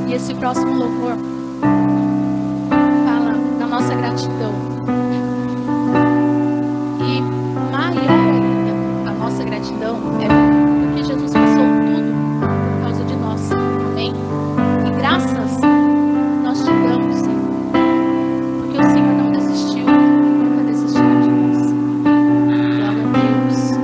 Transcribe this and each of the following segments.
E esse próximo louvor fala da nossa gratidão. E maior ainda, a nossa gratidão é porque Jesus passou tudo por causa de nós. Amém? E graças nós te damos, Senhor. Porque o Senhor não desistiu, nunca desistirá de nós. Glória a Deus.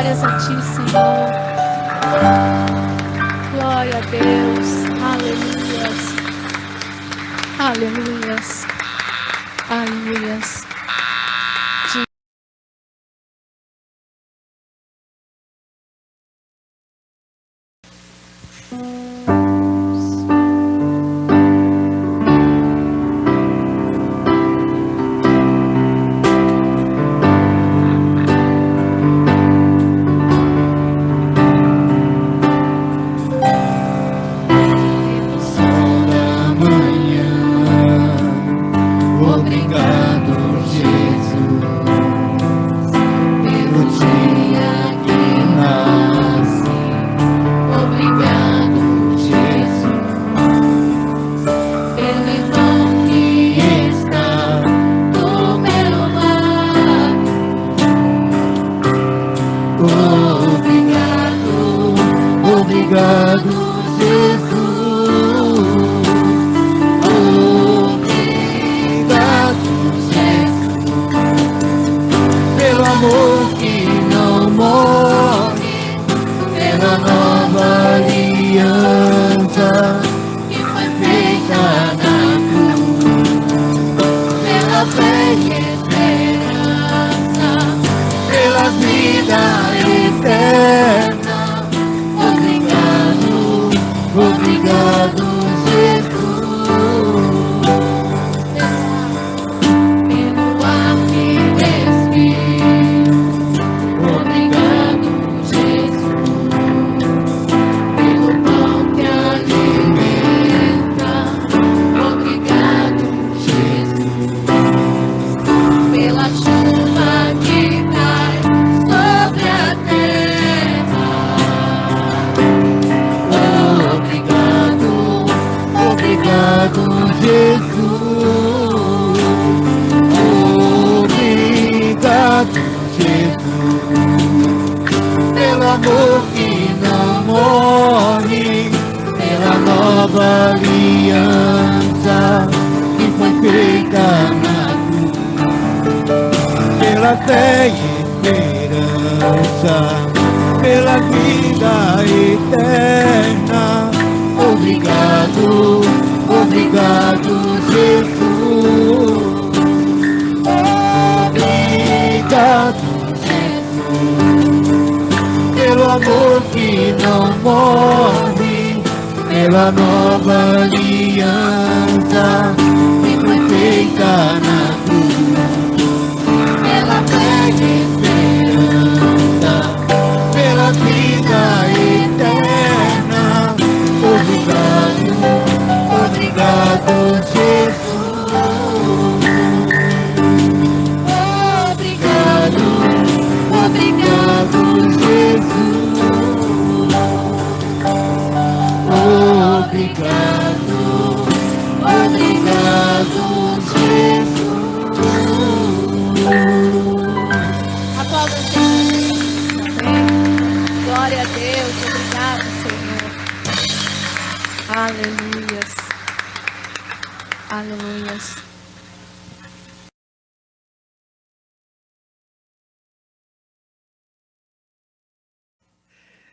Glórias a ti, Senhor. Glória a Deus. Aleluias. Aleluias. Aleluias.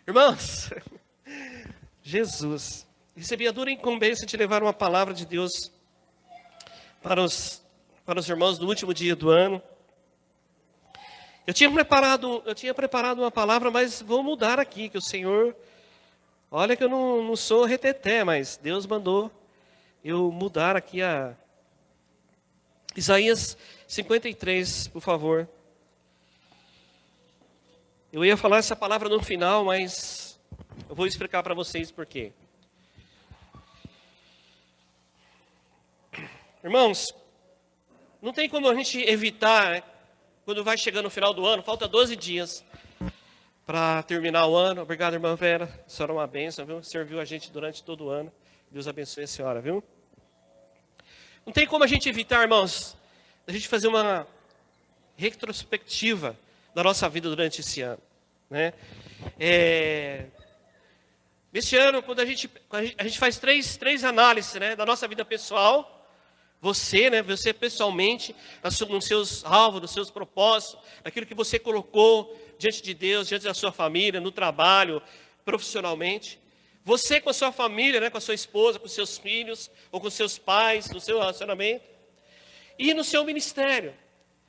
Irmãos, Jesus, recebi a dura incumbência de levar uma palavra de Deus para os irmãos no último dia do ano. Eu tinha preparado uma palavra, mas vou mudar aqui, que o Senhor, olha que eu não sou reteté, mas Deus mandou eu mudar aqui a Isaías 53, por favor. Eu ia falar essa palavra no final, mas eu vou explicar para vocês por quê. Irmãos, não tem como a gente evitar, né? Quando vai chegando no final do ano, falta 12 dias para terminar o ano. Obrigado, irmã Vera. A senhora é uma bênção, viu? Serviu a gente durante todo o ano. Deus abençoe a senhora, viu? Não tem como a gente evitar, irmãos, a gente fazer uma retrospectiva da nossa vida durante esse ano, né? Neste ano, quando a gente faz três análises, né, da nossa vida pessoal, Você, né? Você pessoalmente, nos seus alvos, nos seus propósitos, naquilo que você colocou diante de Deus, diante da sua família, no trabalho, profissionalmente. Você com a sua família, né? Com a sua esposa, com seus filhos, ou com seus pais, no seu relacionamento. E no seu ministério,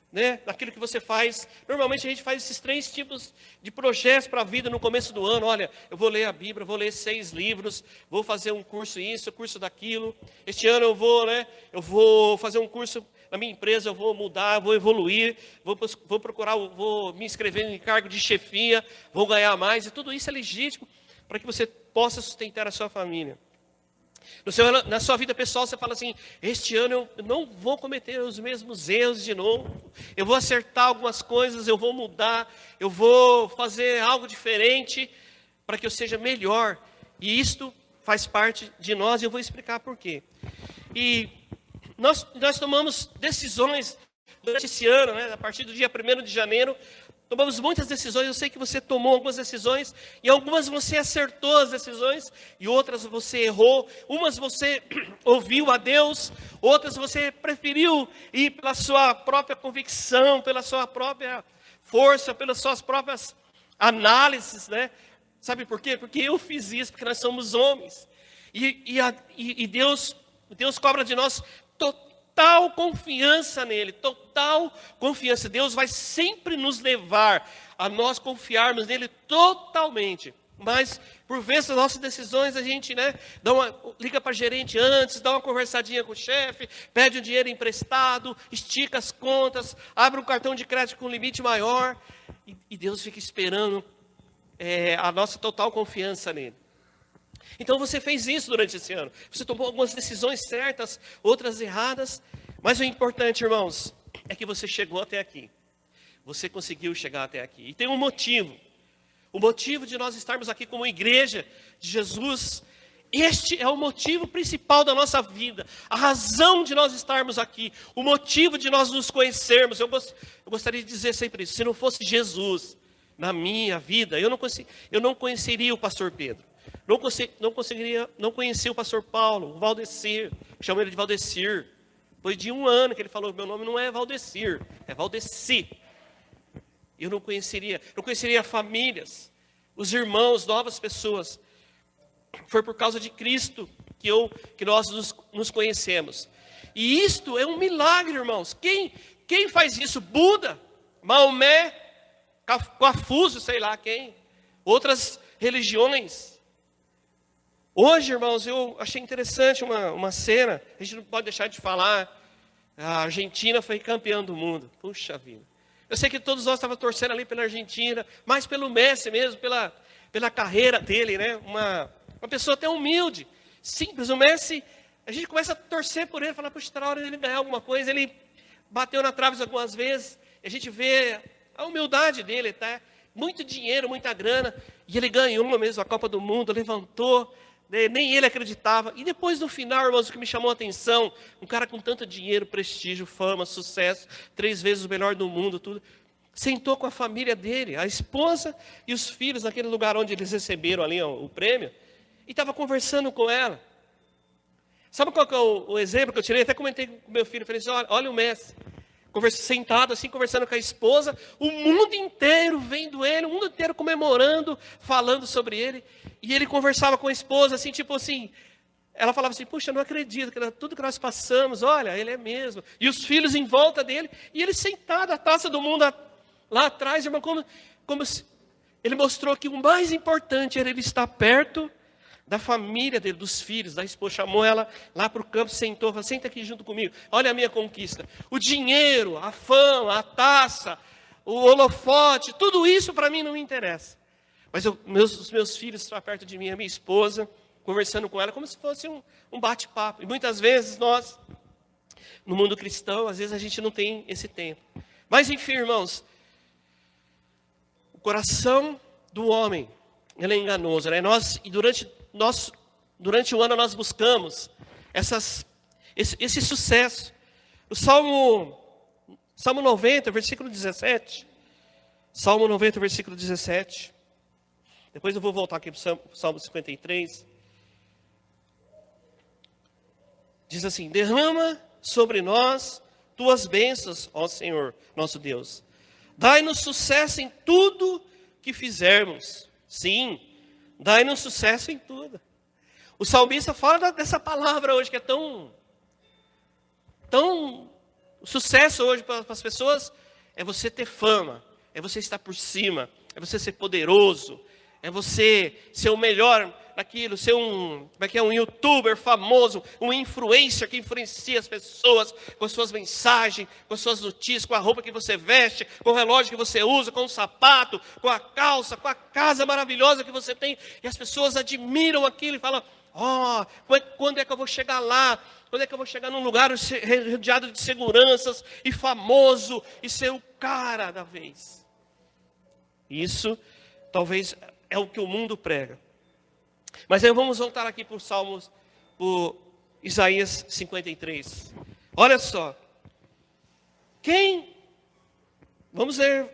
né? Naquilo que você faz. Normalmente a gente faz esses 3 tipos de projetos para a vida no começo do ano. Olha, eu vou ler a Bíblia, vou ler 6 livros, vou fazer um curso isso, curso daquilo. Este ano eu vou, né? Eu vou fazer um curso na minha empresa, eu vou mudar, vou evoluir, vou procurar, vou me inscrever em cargo de chefia, vou ganhar mais. E tudo isso é legítimo para que você possa sustentar a sua família. Na sua vida pessoal, você fala assim: este ano eu não vou cometer os mesmos erros de novo, eu vou acertar algumas coisas, eu vou mudar, eu vou fazer algo diferente para que eu seja melhor. E isto faz parte de nós e eu vou explicar por quê. E nós tomamos decisões durante esse ano, né? A partir do dia 1º de janeiro, tomamos muitas decisões. Eu sei que você tomou algumas decisões, e algumas você acertou as decisões, e outras você errou. Umas você ouviu a Deus, outras você preferiu ir pela sua própria convicção, pela sua própria força, pelas suas próprias análises, né? Sabe por quê? Porque eu fiz isso, porque nós somos homens. E Deus cobra de nós total confiança nele, total confiança. Deus vai sempre nos levar a nós confiarmos nele totalmente. Mas, por vezes, as nossas decisões, a gente, né, liga para gerente antes, dá uma conversadinha com o chefe, pede um dinheiro emprestado, estica as contas, abre um cartão de crédito com limite maior, e Deus fica esperando a nossa total confiança nele. Então você fez isso durante esse ano. Você tomou algumas decisões certas, outras erradas. Mas o importante, irmãos, é que você chegou até aqui. Você conseguiu chegar até aqui. E tem um motivo. O motivo de nós estarmos aqui como igreja de Jesus. Este é o motivo principal da nossa vida. A razão de nós estarmos aqui. O motivo de nós nos conhecermos. Eu gostaria de dizer sempre isso. Se não fosse Jesus na minha vida, eu não conheceria o pastor Pedro. Não conhecia o pastor Paulo, o Valdecir, chamo ele de Valdecir. Depois de 1 ano que ele falou: meu nome não é Valdecir, é Valdeci. Eu não conheceria famílias, os irmãos, novas pessoas. Foi por causa de Cristo que nós nos conhecemos. E isto é um milagre, irmãos. Quem faz isso? Buda, Maomé, Confucio, sei lá quem, outras religiões. Hoje, irmãos, eu achei interessante uma cena, a gente não pode deixar de falar. A Argentina foi campeã do mundo. Puxa vida. Eu sei que todos nós estávamos torcendo ali pela Argentina, mas pelo Messi mesmo, pela carreira dele, né? Uma pessoa até humilde, simples. O Messi, a gente começa a torcer por ele, falar: puxa, está na hora dele ganhar alguma coisa. Ele bateu na trave algumas vezes, e a gente vê a humildade dele, tá? Muito dinheiro, muita grana, e ele ganhou mesmo a Copa do Mundo, levantou. Nem ele acreditava. E depois, no final, irmãos, o que me chamou a atenção, um cara com tanto dinheiro, prestígio, fama, sucesso, 3 vezes o melhor do mundo, tudo, sentou com a família dele, a esposa e os filhos, naquele lugar onde eles receberam ali o prêmio, e estava conversando com ela. Sabe qual que é o exemplo que eu tirei? Até comentei com meu filho, falei assim: olha o Messi, sentado assim, conversando com a esposa, o mundo inteiro vendo ele, o mundo inteiro comemorando, falando sobre ele, e ele conversava com a esposa, assim, tipo assim, ela falava assim: puxa, eu não acredito, tudo que nós passamos, olha, ele é mesmo, e os filhos em volta dele, e ele sentado, a taça do mundo lá atrás, irmão, como se, ele mostrou que o mais importante era ele estar perto da família dele, dos filhos, da esposa. Chamou ela lá para o campo, sentou, falou: senta aqui junto comigo, olha a minha conquista. O dinheiro, a fama, a taça, o holofote, tudo isso para mim não me interessa. Mas os meus filhos estão perto de mim, a minha esposa, conversando com ela, como se fosse um bate-papo. E muitas vezes nós, no mundo cristão, às vezes a gente não tem esse tempo. Mas enfim, irmãos, o coração do homem, ele é enganoso, né? Durante o ano nós buscamos esse sucesso. O Salmo 90, versículo 17. Salmo 90, versículo 17. Depois eu vou voltar aqui para o Salmo 53. Diz assim: derrama sobre nós tuas bênçãos, ó Senhor, nosso Deus. Dai-nos sucesso em tudo que fizermos. Sim, dai-nos sucesso em tudo. O salmista fala dessa palavra hoje, que é tão sucesso hoje para as pessoas, é você ter fama, é você estar por cima, é você ser poderoso, é você ser o melhor naquilo, ser um youtuber famoso, um influencer que influencia as pessoas com as suas mensagens, com as suas notícias, com a roupa que você veste, com o relógio que você usa, com o sapato, com a calça, com a casa maravilhosa que você tem, e as pessoas admiram aquilo e falam: quando é que eu vou chegar lá? Quando é que eu vou chegar num lugar rodeado de seguranças e famoso e ser o cara da vez? Isso talvez é o que o mundo prega. Mas aí vamos voltar aqui para os Salmos, por Isaías 53. Olha só. Vamos ler.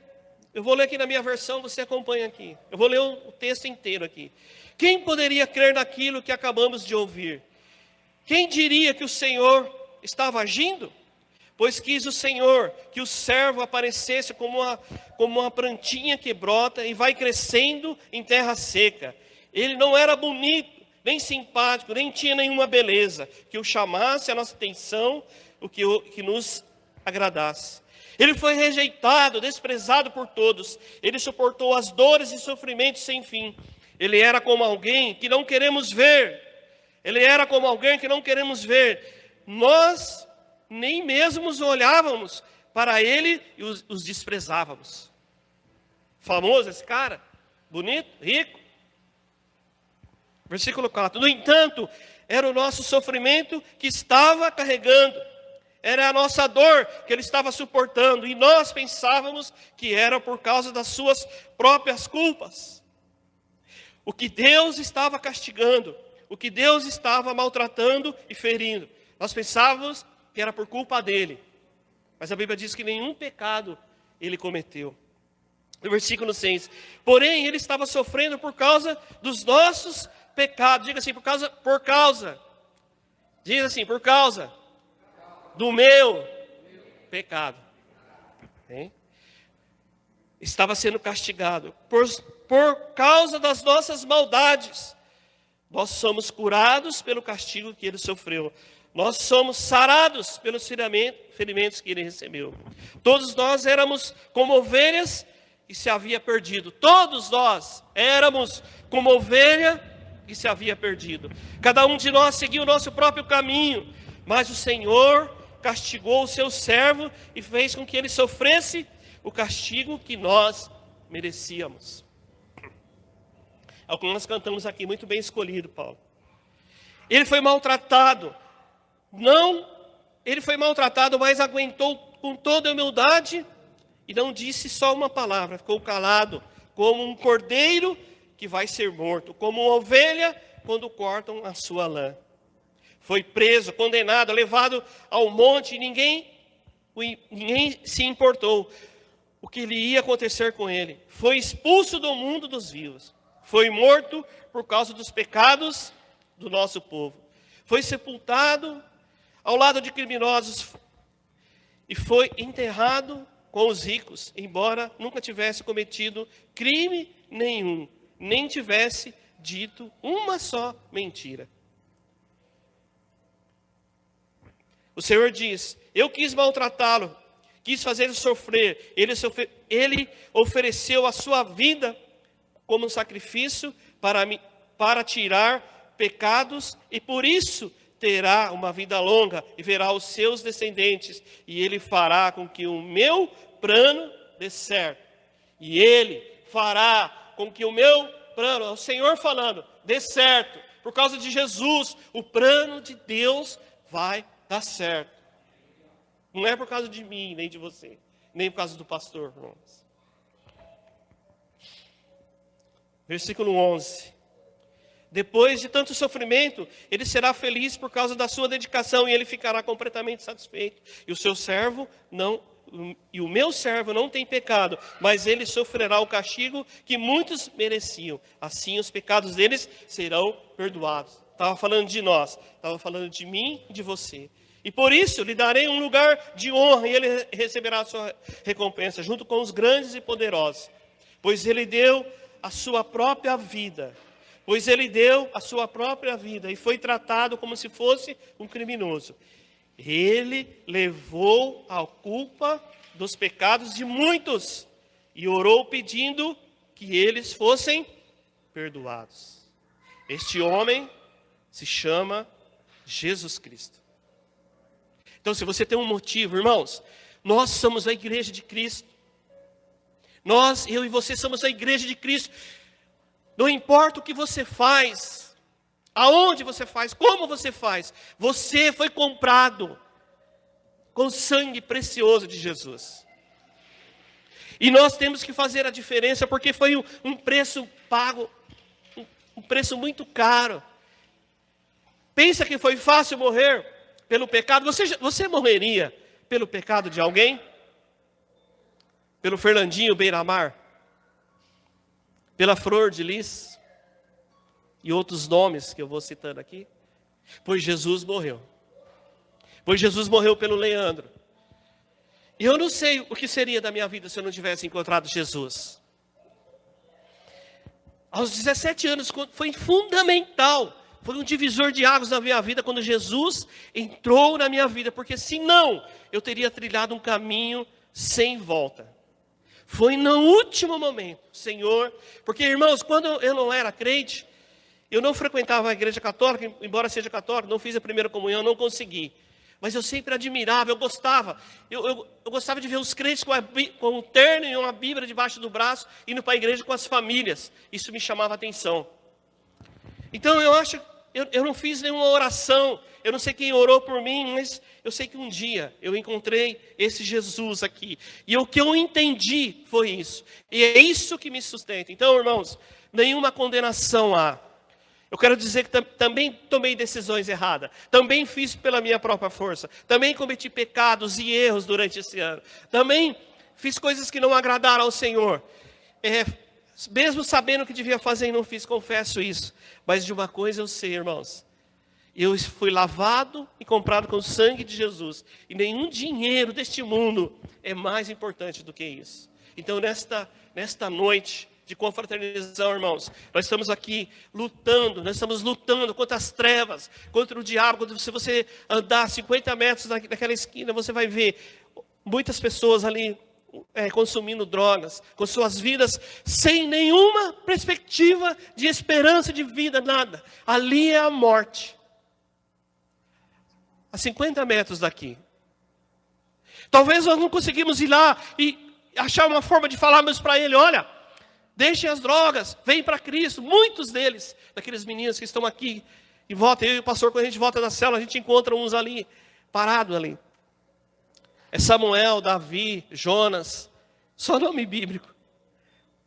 Eu vou ler aqui na minha versão, você acompanha aqui. Eu vou ler o texto inteiro aqui. Quem poderia crer naquilo que acabamos de ouvir? Quem diria que o Senhor estava agindo? Pois quis o Senhor que o servo aparecesse como uma plantinha que brota e vai crescendo em terra seca. Ele não era bonito, nem simpático, nem tinha nenhuma beleza que o chamasse a nossa atenção, o que nos agradasse. Ele foi rejeitado, desprezado por todos. Ele suportou as dores e sofrimentos sem fim. Ele era como alguém que não queremos ver. Nós nem mesmo olhávamos para ele e os desprezávamos. Famoso esse cara, bonito, rico. Versículo 4. No entanto, era o nosso sofrimento que estava carregando. Era a nossa dor que ele estava suportando. E nós pensávamos que era por causa das suas próprias culpas. O que Deus estava castigando, o que Deus estava maltratando e ferindo. Nós pensávamos que era por culpa dele. Mas a Bíblia diz que nenhum pecado ele cometeu. No versículo 6. Porém, ele estava sofrendo por causa dos nossos pecados. Diga assim, por causa. Diz assim, por causa do meu pecado. Hein? Estava sendo castigado por causa das nossas maldades. Nós somos curados pelo castigo que ele sofreu. Nós somos sarados pelos ferimentos que ele recebeu. Todos nós éramos como ovelhas que se havia perdido. Todos nós éramos como ovelha que se havia perdido. Cada um de nós seguiu o nosso próprio caminho. Mas o Senhor castigou o seu servo e fez com que ele sofresse o castigo que nós merecíamos. É o que nós cantamos aqui, muito bem escolhido, Paulo. Ele foi maltratado. Ele foi maltratado, mas aguentou com toda a humildade e não disse só uma palavra. Ficou calado, como um cordeiro que vai ser morto, como uma ovelha quando cortam a sua lã. Foi preso, condenado, levado ao monte e ninguém se importou o que lhe ia acontecer com ele. Foi expulso do mundo dos vivos. Foi morto por causa dos pecados do nosso povo. Foi sepultado ao lado de criminosos e foi enterrado com os ricos, embora nunca tivesse cometido crime nenhum, nem tivesse dito uma só mentira. O Senhor diz: eu quis maltratá-lo, quis fazê-lo sofrer. Ele ofereceu a sua vida como um sacrifício para tirar pecados, e por isso terá uma vida longa e verá os seus descendentes, e ele fará com que o meu plano dê certo. E ele fará com que o meu plano, é o Senhor falando, dê certo. Por causa de Jesus, o plano de Deus vai dar certo. Não é por causa de mim, nem de você, nem por causa do pastor, irmãos. Versículo 11. Depois de tanto sofrimento, ele será feliz por causa da sua dedicação e ele ficará completamente satisfeito. E o meu servo não tem pecado, mas ele sofrerá o castigo que muitos mereciam. Assim os pecados deles serão perdoados. Estava falando de nós, estava falando de mim e de você. E por isso lhe darei um lugar de honra, e ele receberá a sua recompensa, junto com os grandes e poderosos. Pois ele deu a sua própria vida. E foi tratado como se fosse um criminoso. Ele levou a culpa dos pecados de muitos e orou pedindo que eles fossem perdoados. Este homem se chama Jesus Cristo. Então, se você tem um motivo, irmãos, nós somos a igreja de Cristo. Eu e você somos a igreja de Cristo. Não importa o que você faz, aonde você faz, como você faz, você foi comprado com o sangue precioso de Jesus. E nós temos que fazer a diferença, porque foi um preço pago, um preço muito caro. Pensa que foi fácil morrer pelo pecado? Você morreria pelo pecado de alguém? Pelo Fernandinho Beiramar? Pela Flor de Lis? E outros nomes que eu vou citando aqui? Pois Jesus morreu. Pois Jesus morreu pelo Leandro. E eu não sei o que seria da minha vida se eu não tivesse encontrado Jesus. Aos 17 anos foi fundamental, foi um divisor de águas na minha vida quando Jesus entrou na minha vida, porque senão eu teria trilhado um caminho sem volta. Foi no último momento, Senhor, porque irmãos, quando eu não era crente, eu não frequentava a igreja católica, embora seja católico, não fiz a primeira comunhão, não consegui. Mas eu sempre admirava, eu gostava. Eu gostava de ver os crentes com um terno e uma Bíblia debaixo do braço, indo para a igreja com as famílias. Isso me chamava a atenção. Então eu não fiz nenhuma oração. Eu não sei quem orou por mim, mas eu sei que um dia eu encontrei esse Jesus aqui. E o que eu entendi foi isso. E é isso que me sustenta. Então, irmãos, nenhuma condenação há. Eu quero dizer que também tomei decisões erradas. Também fiz pela minha própria força. Também cometi pecados e erros durante esse ano. Também fiz coisas que não agradaram ao Senhor. Mesmo sabendo o que devia fazer e não fiz, confesso isso. Mas de uma coisa eu sei, irmãos. Eu fui lavado e comprado com o sangue de Jesus. E nenhum dinheiro deste mundo é mais importante do que isso. Então, nesta noite de confraternização, irmãos, nós estamos aqui lutando, contra as trevas, contra o diabo. Se você andar 50 metros naquela esquina, você vai ver muitas pessoas ali consumindo drogas, com suas vidas sem nenhuma perspectiva de esperança de vida, nada. Ali é a morte. A 50 metros daqui. Talvez nós não conseguimos ir lá e achar uma forma de falarmos para ele, olha, deixem as drogas, vem para Cristo. Muitos deles, daqueles meninos que estão aqui, e volta, eu e o pastor, quando a gente volta da célula, a gente encontra uns ali, parados ali. É Samuel, Davi, Jonas, só nome bíblico,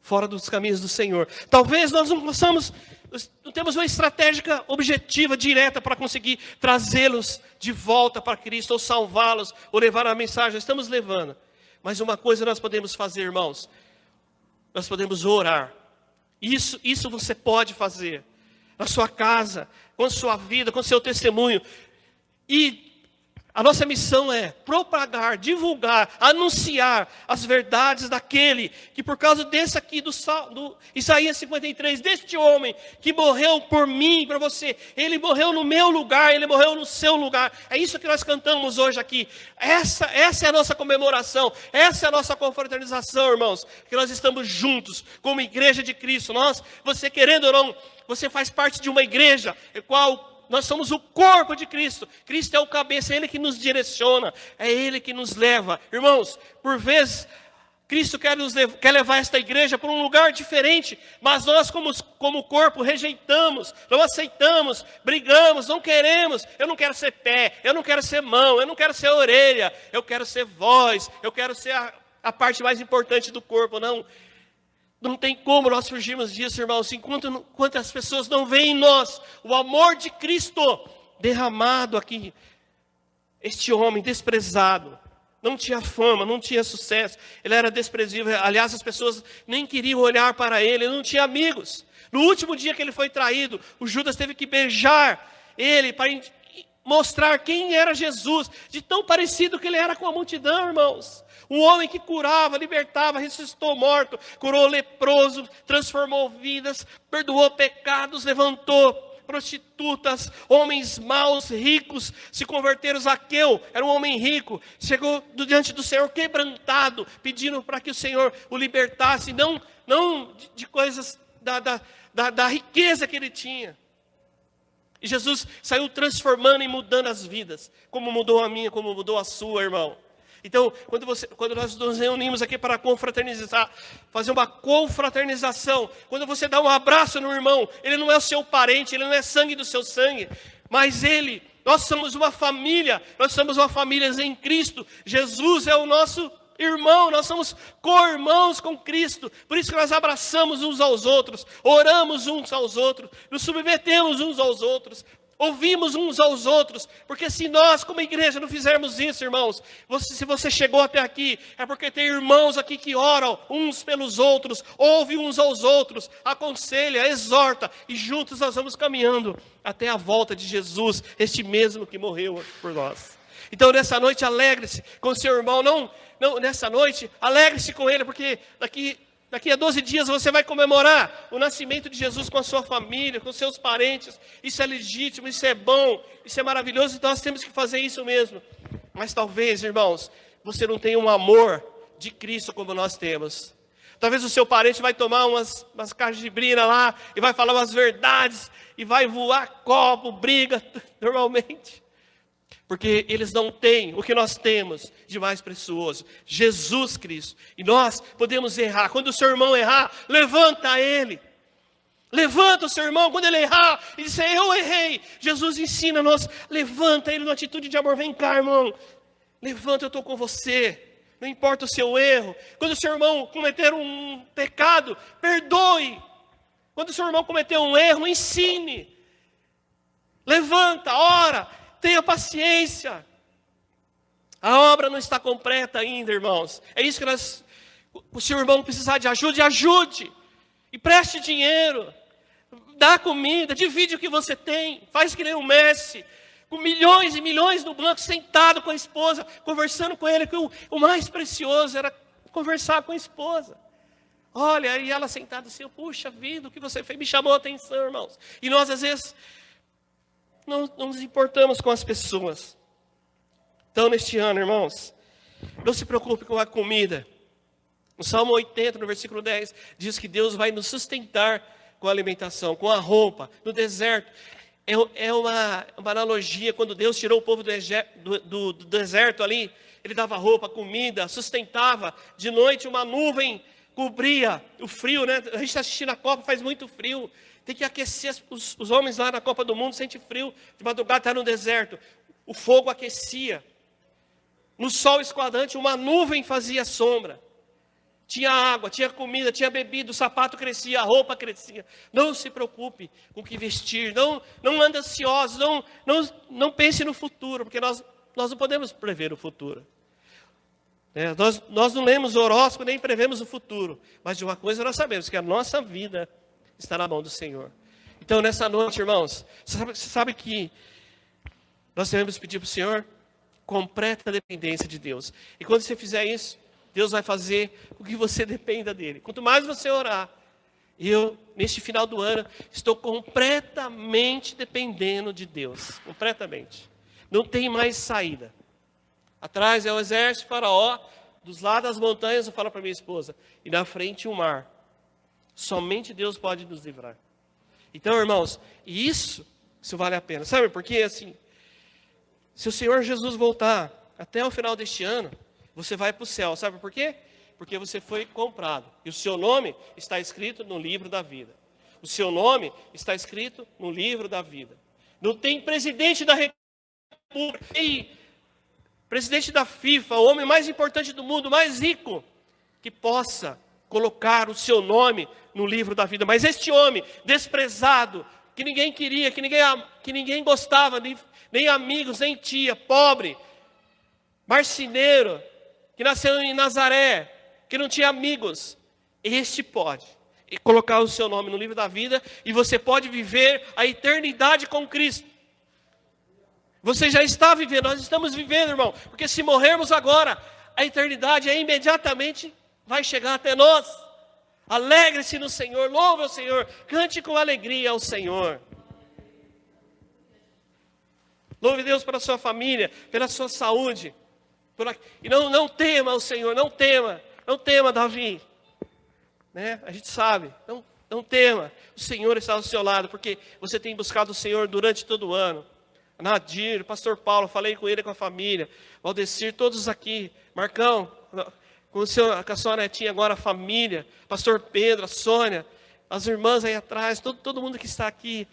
fora dos caminhos do Senhor. Talvez nós não temos uma estratégia objetiva, direta, para conseguir trazê-los de volta para Cristo, ou salvá-los, ou levar a mensagem. Estamos levando. Mas uma coisa nós podemos fazer, irmãos, nós podemos orar. Isso você pode fazer. Na sua casa, com a sua vida, com o seu testemunho. E a nossa missão é propagar, divulgar, anunciar as verdades daquele que por causa desse aqui, do Isaías 53, deste homem que morreu por mim, para você, ele morreu no meu lugar, ele morreu no seu lugar. É isso que nós cantamos hoje aqui. Essa é a nossa comemoração, essa é a nossa confraternização, irmãos, que nós estamos juntos como igreja de Cristo. Você querendo ou não, você faz parte de uma igreja, qual nós somos o corpo de Cristo. Cristo é o cabeça, é Ele que nos direciona, é Ele que nos leva. Irmãos, por vezes, Cristo quer levar esta igreja para um lugar diferente, mas nós como corpo rejeitamos, não aceitamos, brigamos, não queremos. Eu não quero ser pé, eu não quero ser mão, eu não quero ser orelha, eu quero ser voz, eu quero ser a parte mais importante do corpo. Não tem como nós fugirmos disso, irmãos, enquanto as pessoas não veem em nós o amor de Cristo derramado aqui. Este homem desprezado, não tinha fama, não tinha sucesso, ele era desprezível. Aliás, as pessoas nem queriam olhar para ele não tinha amigos. No último dia que ele foi traído, o Judas teve que beijar ele para mostrar quem era Jesus, de tão parecido que ele era com a multidão, irmãos. Um homem que curava, libertava, ressuscitou morto, curou leproso, transformou vidas, perdoou pecados, levantou prostitutas, homens maus, ricos, se converteram. Zaqueu era um homem rico, chegou diante do Senhor quebrantado, pedindo para que o Senhor o libertasse, não de coisas da riqueza que ele tinha. E Jesus saiu transformando e mudando as vidas, como mudou a minha, como mudou a sua, irmão. Então, quando nós nos reunimos aqui para confraternizar, fazer uma confraternização, quando você dá um abraço no irmão, ele não é o seu parente, ele não é sangue do seu sangue, mas nós somos uma família em Cristo. Jesus é o nosso irmão, nós somos co-irmãos com Cristo, por isso que nós abraçamos uns aos outros, oramos uns aos outros, nos submetemos uns aos outros, ouvimos uns aos outros, porque se nós como igreja não fizermos isso, irmãos, se você chegou até aqui, é porque tem irmãos aqui que oram uns pelos outros, ouve uns aos outros, aconselha, exorta, e juntos nós vamos caminhando até a volta de Jesus, este mesmo que morreu por nós. Então nessa noite alegre-se com o seu irmão, nessa noite alegre-se com ele, porque daqui a 12 dias você vai comemorar o nascimento de Jesus com a sua família, com seus parentes. Isso é legítimo, isso é bom, isso é maravilhoso, então nós temos que fazer isso mesmo. Mas talvez, irmãos, você não tenha um amor de Cristo como nós temos. Talvez o seu parente vai tomar umas cajibrina lá, e vai falar umas verdades, e vai voar copo, briga, normalmente. Porque eles não têm o que nós temos de mais precioso, Jesus Cristo. E nós podemos errar. Quando o seu irmão errar, levanta ele. Levanta o seu irmão quando ele errar e disser, eu errei. Jesus ensina-nos, levanta ele numa atitude de amor. Vem cá, irmão, levanta, eu estou com você. Não importa o seu erro. Quando o seu irmão cometer um pecado, perdoe. Quando o seu irmão cometer um erro, ensine. Levanta, ora. Tenha paciência. A obra não está completa ainda, irmãos. É isso que o seu irmão precisar de ajuda, ajude. E preste dinheiro. Dá comida, divide o que você tem. Faz que nem o Messi, com milhões e milhões no banco, sentado com a esposa, conversando com ele, que o mais precioso era conversar com a esposa. Olha, e ela sentada assim, puxa vida, o que você fez me chamou a atenção, irmãos. E nós às vezes não nos importamos com as pessoas. Então, neste ano, irmãos, não se preocupe com a comida. No Salmo 80, no versículo 10, diz que Deus vai nos sustentar com a alimentação, com a roupa, no deserto. É uma analogia, quando Deus tirou o povo do deserto ali, Ele dava roupa, comida, sustentava. De noite, uma nuvem cobria o frio, né? A gente está assistindo a Copa, faz muito frio. Tem que aquecer, os homens lá na Copa do Mundo sentem frio, de madrugada está no deserto. O fogo aquecia. No sol esquadrante, uma nuvem fazia sombra. Tinha água, tinha comida, tinha bebida, o sapato crescia, a roupa crescia. Não se preocupe com o que vestir, não ande ansioso, não pense no futuro, porque nós não podemos prever o futuro. Nós não lemos o horóscopo, nem prevemos o futuro. Mas de uma coisa nós sabemos, que a nossa vida está na mão do Senhor. Então nessa noite, irmãos, você sabe que nós devemos pedir para o Senhor completa dependência de Deus. E quando você fizer isso, Deus vai fazer com que você dependa dEle. Quanto mais você orar, eu, neste final do ano, estou completamente dependendo de Deus. Completamente. Não tem mais saída. Atrás é o exército de Faraó, dos lados das montanhas, eu falo para minha esposa, e na frente o mar. Somente Deus pode nos livrar. Então, irmãos, isso vale a pena. Sabe por quê? Assim, se o Senhor Jesus voltar até o final deste ano, você vai para o céu. Sabe por quê? Porque você foi comprado. E o seu nome está escrito no livro da vida. O seu nome está escrito no livro da vida. Não tem presidente da República, tem presidente da FIFA, o homem mais importante do mundo, mais rico, que possa colocar o seu nome no livro da vida. Mas este homem desprezado, que ninguém queria, que ninguém gostava, nem amigos, nem tia, pobre, marceneiro, que nasceu em Nazaré, que não tinha amigos, este pode colocar o seu nome no livro da vida, e você pode viver a eternidade com Cristo. Você já está vivendo, nós estamos vivendo, irmão. Porque se morrermos agora, a eternidade imediatamente vai chegar até nós. Alegre-se no Senhor, louve ao Senhor, cante com alegria ao Senhor. Louve Deus pela sua família, pela sua saúde. E não tema o Senhor, não tema Davi. Né? A gente sabe, não tema. O Senhor está ao seu lado, porque você tem buscado o Senhor durante todo o ano. Nadir, pastor Paulo, falei com ele, com a família. Valdecir, todos aqui. Marcão, com a sua netinha agora, a família. Pastor Pedro, a Sônia, as irmãs aí atrás, todo mundo que está aqui.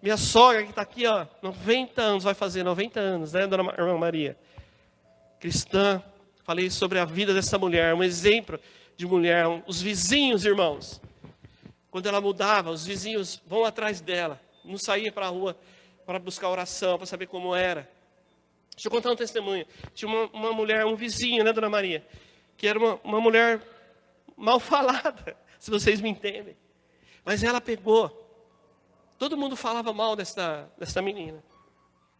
Minha sogra que está aqui, ó, 90 anos, vai fazer 90 anos, né, dona irmã Maria? Cristã. Falei sobre a vida dessa mulher, um exemplo de mulher. Os vizinhos, irmãos, quando ela mudava, os vizinhos vão atrás dela. Não saía para a rua para buscar oração, para saber como era. Deixa eu contar um testemunho. Tinha uma mulher, um vizinho, né, dona Maria? Que era uma mulher mal falada, se vocês me entendem. Mas ela pegou. Todo mundo falava mal dessa menina.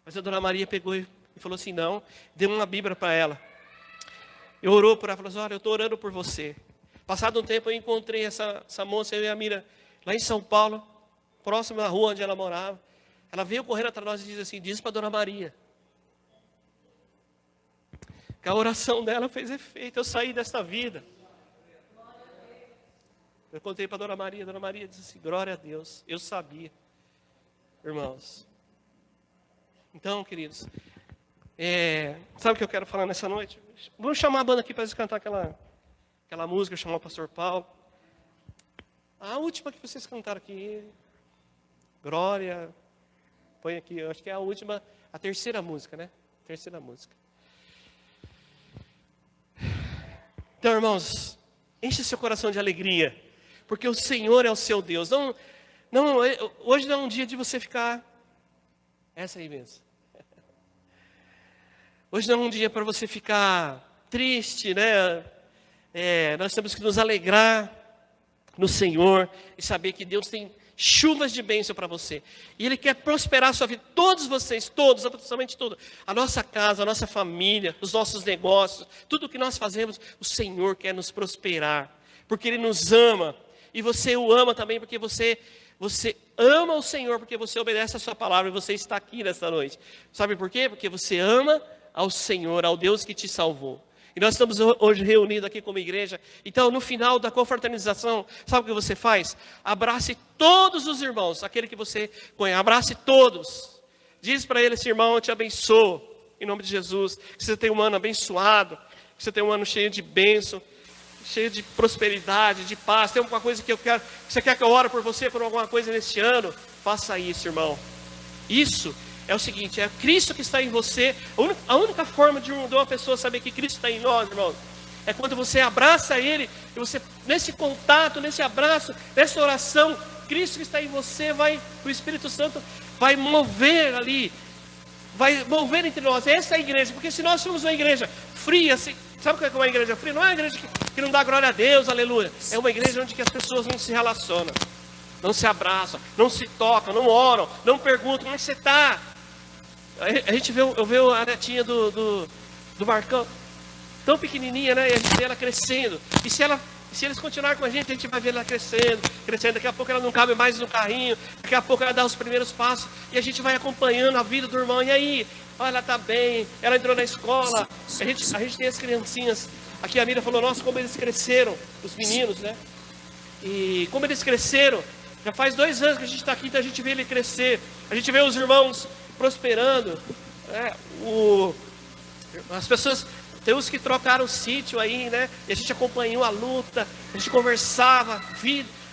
Mas a dona Maria pegou e falou assim, não. Deu uma Bíblia para ela. Eu orou por ela, falou assim, olha, eu estou orando por você. Passado um tempo eu encontrei essa moça, eu e a Mira, lá em São Paulo, próximo da rua onde ela morava. Ela veio correndo atrás de nós e disse assim, diz para a dona Maria. Que a oração dela fez efeito, eu saí desta vida. Eu contei para a dona Maria disse assim, glória a Deus, eu sabia. Irmãos. Então, queridos, sabe o que eu quero falar nessa noite? Vamos chamar a banda aqui para eles cantar aquela música, chamar o pastor Paulo. A última que vocês cantaram aqui, Glória, põe aqui, eu acho que é a última, a terceira música, né? Terceira música. Então, irmãos, enche seu coração de alegria, porque o Senhor é o seu Deus. Hoje não é um dia de você ficar, essa aí mesmo. Hoje não é um dia para você ficar triste, né? Nós temos que nos alegrar no Senhor e saber que Deus tem chuvas de bênção para você. E Ele quer prosperar a sua vida. Todos vocês, todos, absolutamente todos. A nossa casa, a nossa família, os nossos negócios, tudo o que nós fazemos, o Senhor quer nos prosperar. Porque Ele nos ama. E você o ama também porque você ama o Senhor, porque você obedece a sua palavra e você está aqui nesta noite. Sabe por quê? Porque você ama ao Senhor, ao Deus que te salvou. E nós estamos hoje reunidos aqui como igreja. Então, no final da confraternização, sabe o que você faz? Abrace todos os irmãos, aquele que você conhece. Abrace todos. Diz para ele, esse irmão, eu te abençoo, em nome de Jesus. Que você tenha um ano abençoado, que você tenha um ano cheio de bênção, cheio de prosperidade, de paz. Tem alguma coisa que eu quero, que você quer que eu ore por você, por alguma coisa neste ano? Faça isso, irmão. Isso é o seguinte, é Cristo que está em você. A única forma de uma pessoa saber que Cristo está em nós, irmão, é quando você abraça Ele, e você, nesse contato, nesse abraço, nessa oração, Cristo que está em você, o Espírito Santo vai mover ali, vai mover entre nós. Essa é a igreja, porque se nós somos uma igreja fria, assim, sabe o que é uma igreja fria? Não é uma igreja que não dá glória a Deus, aleluia. É uma igreja onde que as pessoas não se relacionam, não se abraçam, não se tocam, não oram, não perguntam, como é que você está? Eu vejo a netinha do Marcão, tão pequenininha, né? E a gente vê ela crescendo. E se eles continuarem com a gente vai ver ela crescendo. Daqui a pouco ela não cabe mais no carrinho. Daqui a pouco ela dá os primeiros passos. E a gente vai acompanhando a vida do irmão. E aí, olha, ela está bem. Ela entrou na escola. A gente tem as criancinhas. Aqui a Mira falou, nossa, como eles cresceram. Os meninos, né? E como eles cresceram. Já faz 2 anos que a gente está aqui, então a gente vê ele crescer. A gente vê os irmãos prosperando, né? As pessoas, tem uns que trocaram o sítio aí, né? E a gente acompanhou a luta, a gente conversava,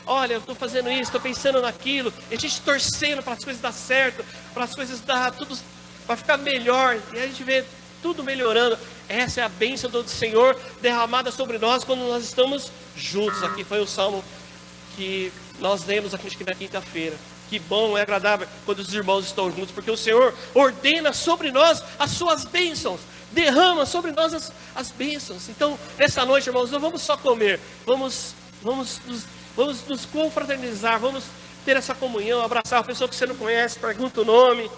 olha, eu estou fazendo isso, estou pensando naquilo, e a gente torcendo para as coisas dar certo, para as coisas dar tudo, para ficar melhor, e a gente vê tudo melhorando. Essa é a bênção do Senhor derramada sobre nós quando nós estamos juntos. Aqui foi o salmo que nós lemos aqui na quinta-feira. Que bom, é agradável quando os irmãos estão juntos, porque o Senhor ordena sobre nós as suas bênçãos, derrama sobre nós as bênçãos. Então, nessa noite, irmãos, não vamos só comer, vamos nos confraternizar, vamos ter essa comunhão, abraçar a pessoa que você não conhece, pergunta o nome,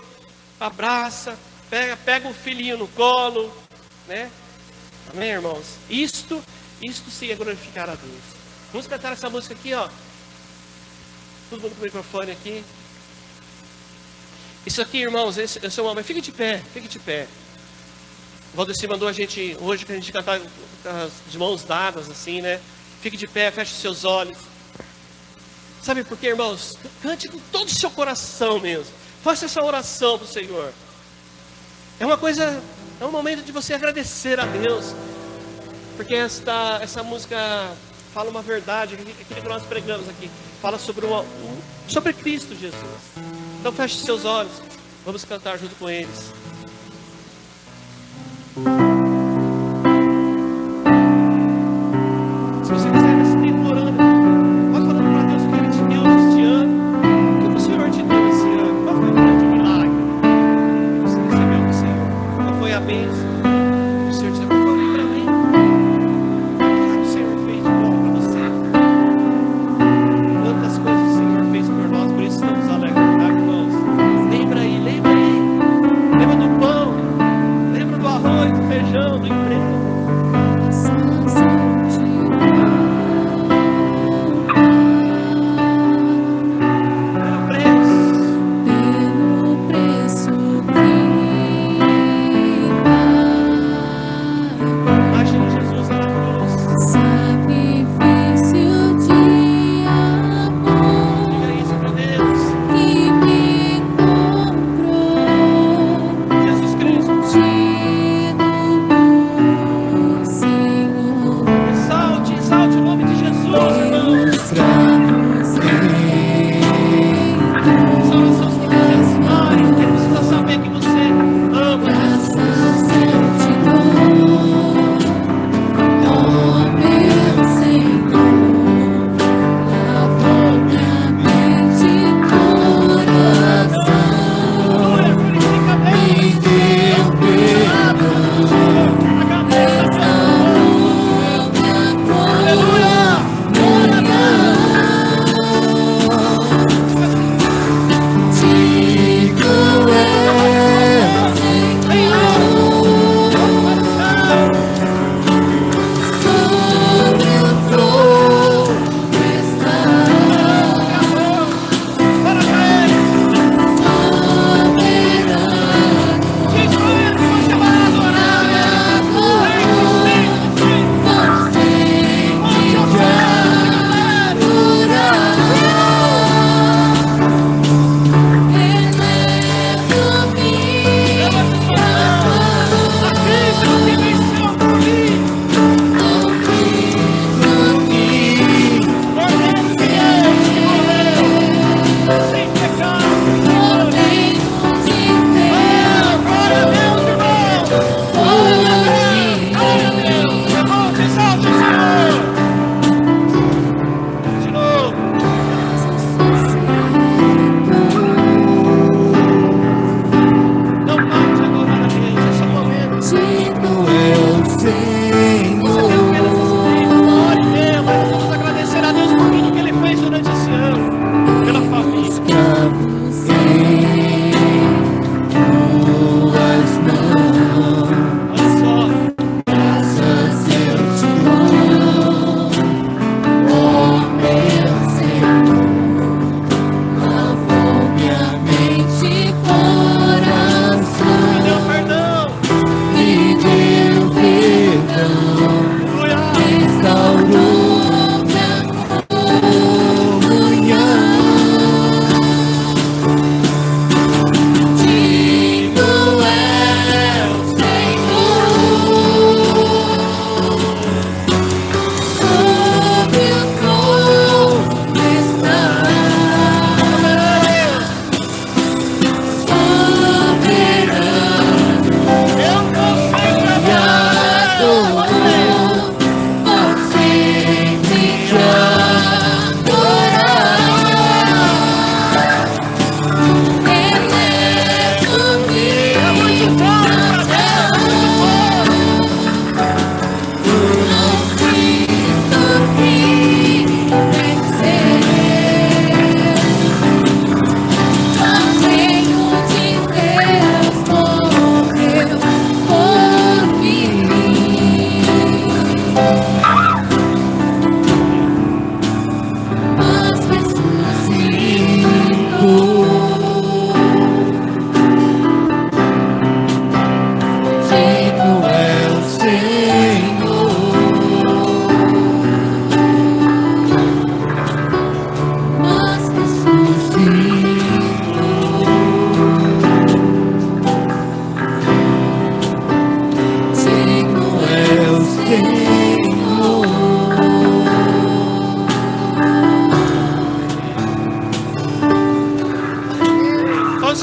abraça, Pega o filhinho no colo, né? Amém, irmãos? Isto sim é glorificar a Deus. Vamos cantar essa música aqui, ó. Todo mundo com o microfone aqui. Isso aqui, irmãos, esse é um homem. Fique de pé, fique de pé. O Valdeci mandou a gente, hoje, que a gente cantar de mãos dadas, assim, né? Fique de pé, feche os seus olhos. Sabe por quê, irmãos? Cante com todo o seu coração mesmo. Faça essa oração para o Senhor. É uma coisa, é um momento de você agradecer a Deus. Porque essa música fala uma verdade, aquilo que nós pregamos aqui. Fala sobre Cristo Jesus. Então feche seus olhos. Vamos cantar junto com eles. Se você quiser nesse tempo orando, vai falando para Deus o que Ele te deu este ano. O que o Senhor te deu esse ano. Qual foi o grande milagre que você recebeu do Senhor? Qual foi a bênção que o Senhor te deu? Qual foi o livramento? O que o Senhor fez de bom para você? Quantas coisas o Senhor fez por nós, por isso estamos alegres, tá, irmãos? Lembra aí. Lembra do pão, lembra do arroz, do feijão.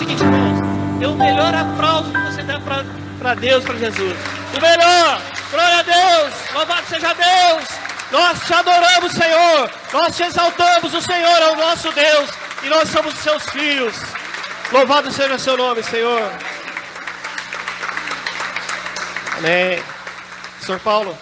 seguinte, irmãos, é o melhor aplauso que você dá para Deus, para Jesus. O melhor, glória a Deus, louvado seja Deus. Nós te adoramos, Senhor. Nós te exaltamos, o Senhor é o nosso Deus. E nós somos seus filhos. Louvado seja o seu nome, Senhor. Amém. Senhor Paulo.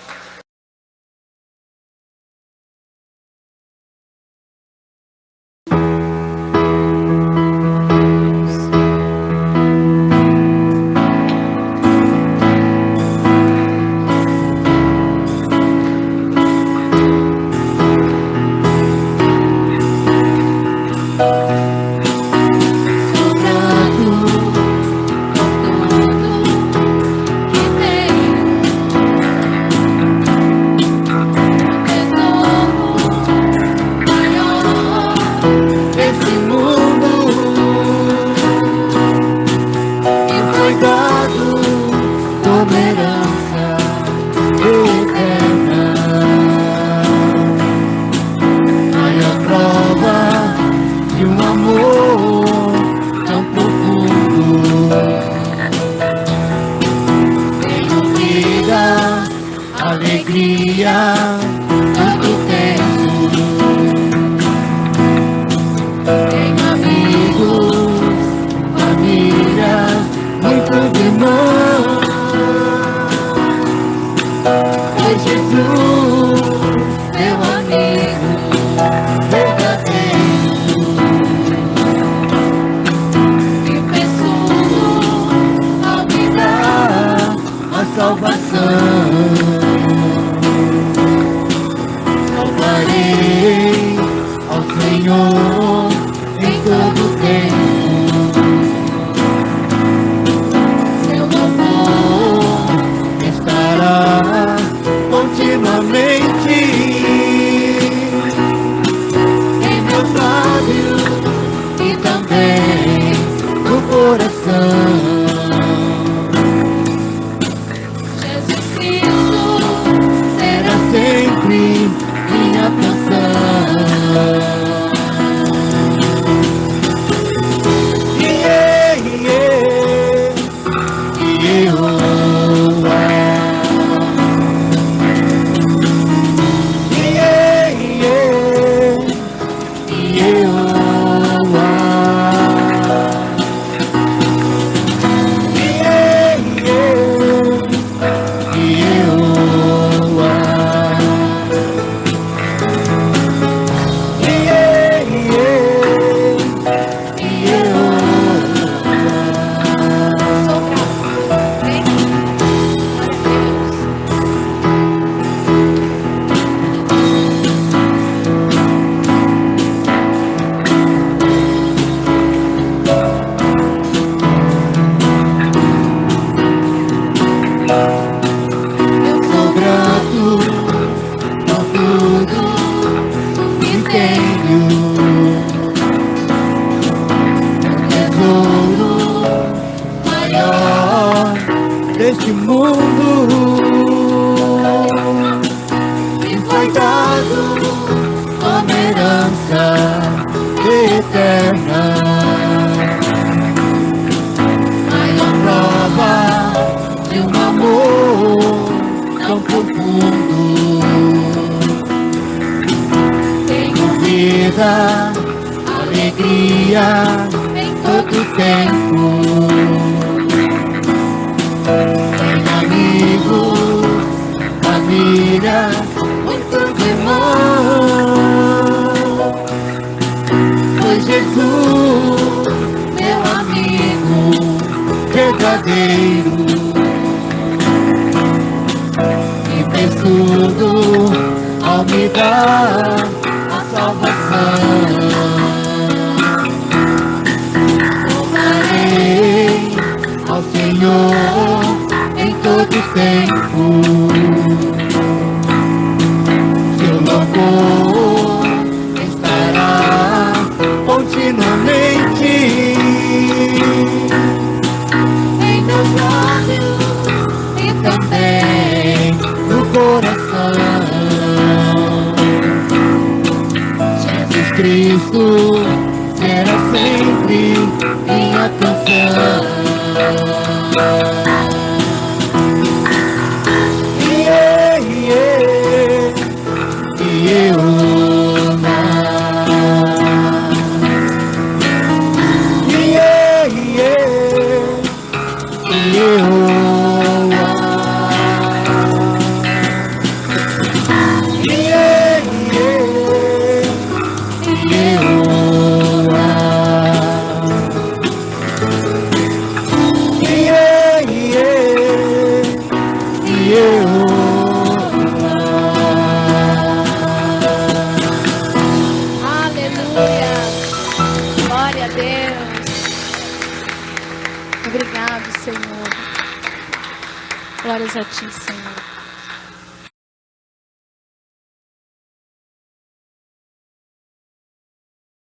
Cristo será sempre minha canção. Yeah, yeah, Jeová. Yeah, yeah, Jeová. Yeah, yeah, Jeová. Yeah, yeah, Jeová. Aleluia. Glória a Deus. Obrigado, Senhor. Glórias a Ti, Senhor.